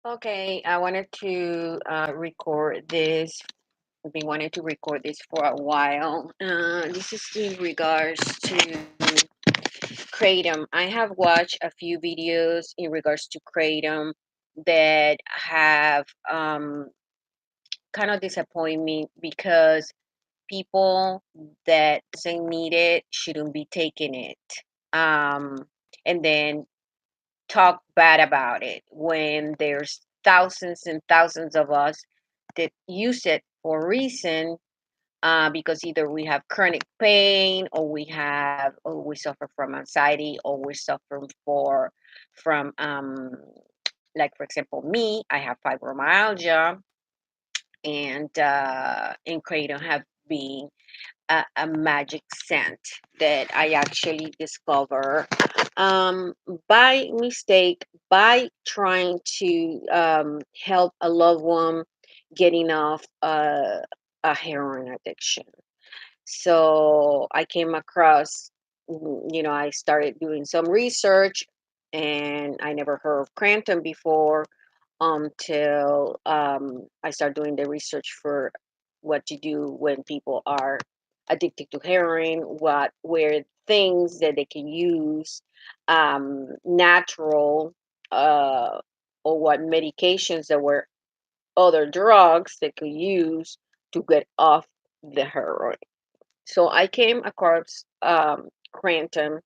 Okay, I wanted to record this. I've been wanting to record this for a while. This is in regards to Kratom. I have watched a few videos in regards to Kratom that have kind of disappoint me because people that doesn't need it shouldn't be taking it. Um, and then talk bad about it when there's thousands and thousands of us that use it for a reason, because either we have chronic pain or we suffer from anxiety or we suffer from like for example me, I have fibromyalgia, and kratom have been a magic scent that I actually discover um, by mistake, by trying to help a loved one getting off a heroin addiction. So I came across, I started doing some research, and I never heard of Cranton before until I started doing the research for what to do when people are addicted to heroin, what were things that they can use, natural, uh, or what medications that were other drugs they could use to get off the heroin. So I came across Cranton,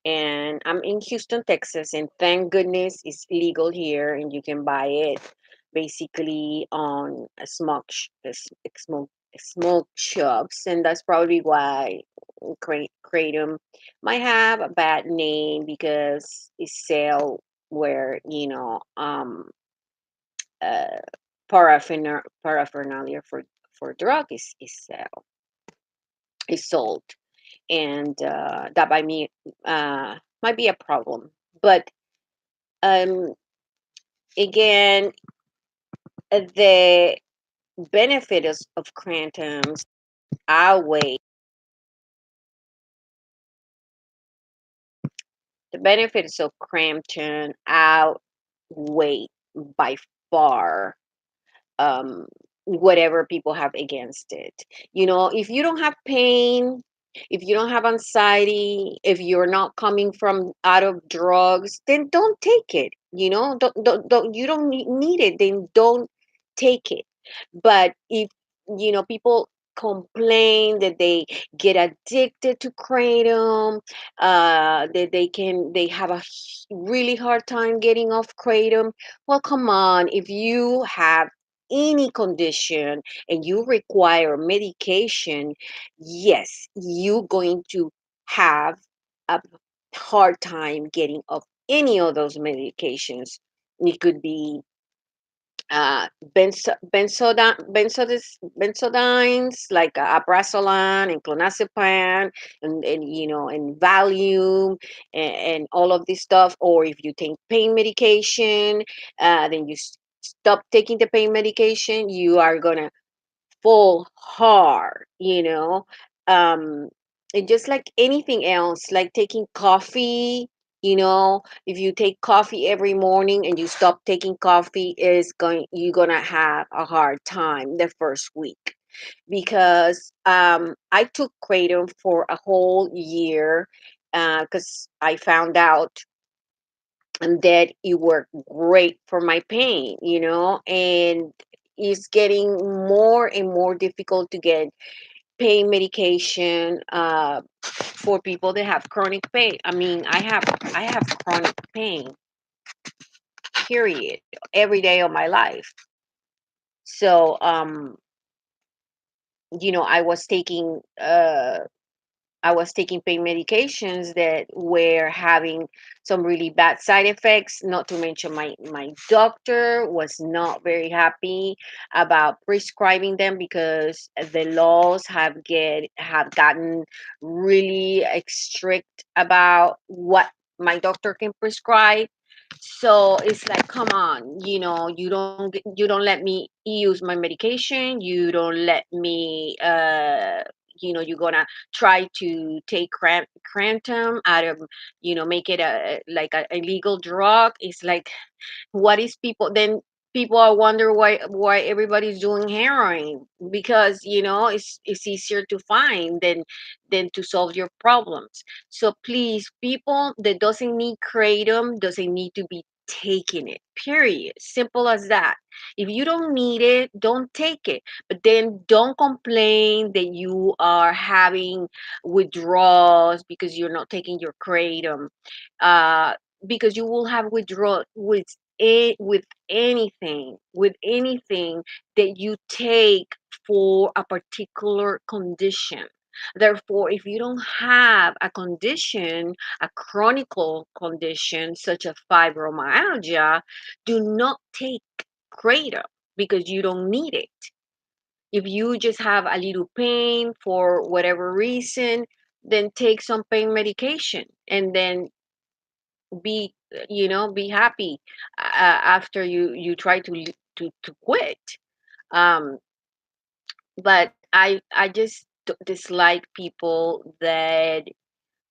and I'm in Houston, Texas, and thank goodness it's legal here, and you can buy it basically on a smoke shops, and that's probably why Kratom might have a bad name because it's sell where uh, paraphernalia for drug is sold, and that by me might be a problem. But um, again, the benefits of Crantoms outweigh the benefits of Crampton outweigh by far whatever people have against it. If you don't have pain, if you don't have anxiety, if you're not coming from out of drugs, then don't take it. Don't you don't need it, then don't take it. But if people complain that they get addicted to kratom, that they have a really hard time getting off kratom. Well, come on, if you have any condition and you require medication, yes, you're going to have a hard time getting off any of those medications. It could be benzodiazepines like aprazolam and clonazepam, and Valium, and all of this stuff. Or if you take pain medication, then stop taking the pain medication, you are gonna fall hard. um and just like anything else, like taking coffee, if you take coffee every morning and you stop taking coffee, is going you're gonna have a hard time the first week, because I took kratom for a whole year, because I found out that it worked great for my pain, and it's getting more and more difficult to get pain medication, for people that have chronic pain. I mean, I have chronic pain, period, every day of my life. So, I was taking pain medications that were having some really bad side effects. Not to mention, my doctor was not very happy about prescribing them because the laws have gotten really strict about what my doctor can prescribe. So it's like, come on, you don't let me use my medication. You don't let me, you're gonna try to take Crantum out of, make it a like a illegal drug. It's like, what is people then? people are wonder why everybody's doing heroin, because it's easier to find than to solve your problems. So please, people that doesn't need kratom doesn't need to be taking it, period. Simple as that. If you don't need it, don't take it, but then don't complain that you are having withdrawals because you're not taking your kratom, uh, because you will have withdrawal with anything that you take for a particular condition. Therefore, if you don't have a condition, a chronic condition such as fibromyalgia, do not take kratom because you don't need it. If you just have a little pain for whatever reason, then take some pain medication and then be happy after you try to quit. um but I just dislike people that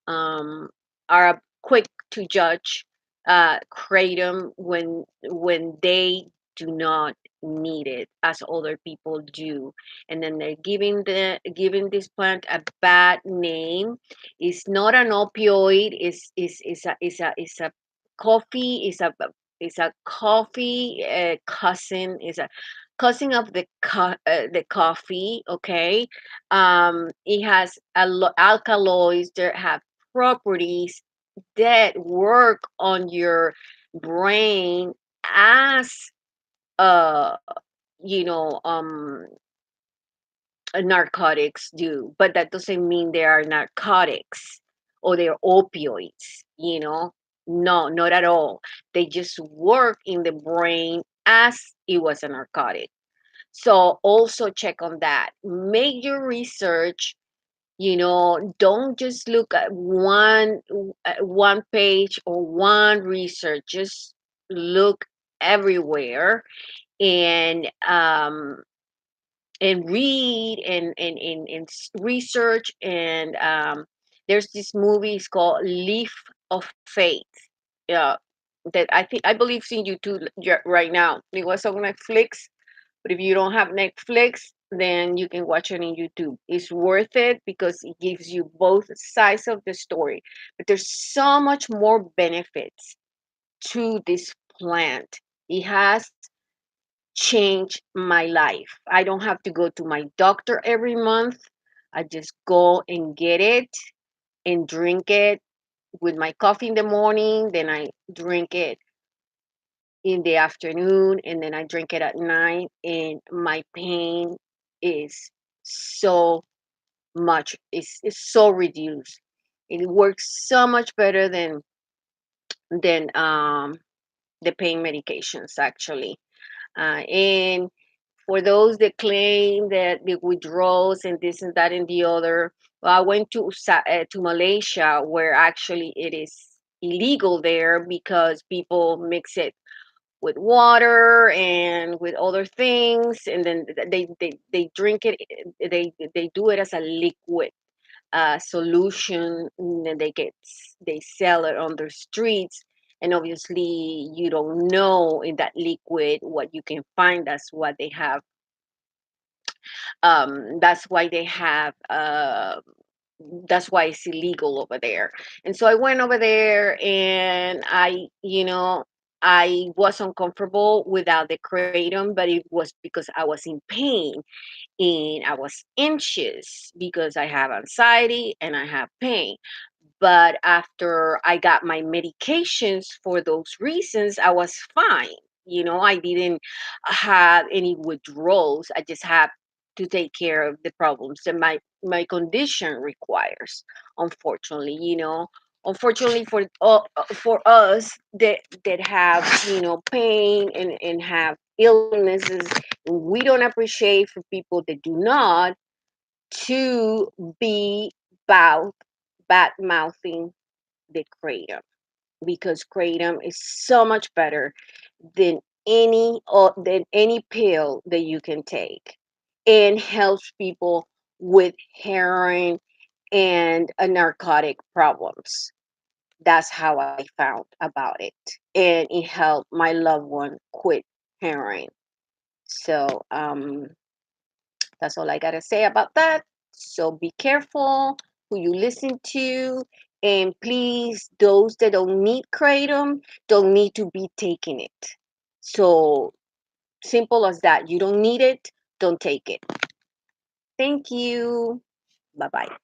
are quick to judge kratom when they do not need it as other people do, and then they're giving this plant a bad name. It's not an opioid. It's a coffee. It's a coffee cousin. Is a cousin of the coffee. Okay. It has alkaloids that have properties that work on your brain as uh you know um narcotics do, but that doesn't mean they are narcotics or they're opioids. No, not at all. They just work in the brain as it was a narcotic. So also check on that. Make your research. Don't just look at one page or one research. Just look everywhere, and read and research. And there's this movie. It's called Leaf of Faith. Yeah, that I believe seen you too right now. It was on Netflix. But if you don't have Netflix, then you can watch it on YouTube. It's worth it because it gives you both sides of the story. But there's so much more benefits to this plant. It has changed my life. I don't have to go to my doctor every month. I just go and get it and drink it with my coffee in the morning. Then I drink it in the afternoon, and then I drink it at night, and my pain is so is so reduced. It works so much better than the pain medications actually. And for those that claim that the withdrawals and this and that and the other, well, I went to Malaysia, where actually it is illegal there because people mix it with water and with other things, and then they drink it. They do it as a liquid solution, and then they sell it on the streets. And obviously you don't know in that liquid what you can find. That's why they have that's why it's illegal over there. And so I went over there, and I was uncomfortable without the kratom, but it was because I was in pain and I was anxious because I have anxiety and I have pain. But after I got my medications for those reasons, I was fine. I didn't have any withdrawals. I just have to take care of the problems that my condition requires. Unfortunately, unfortunately for us that have pain and have illnesses, we don't appreciate for people that do not to be bad bad mouthing the kratom, because kratom is so much better than any pill that you can take, and helps people with heroin and narcotic problems. That's how I found about it, and it helped my loved one quit heroine. So that's all I gotta say about that. So be careful who you listen to, and please, those that don't need kratom don't need to be taking it. So simple as that. You don't need it, don't take it. Thank you. Bye bye.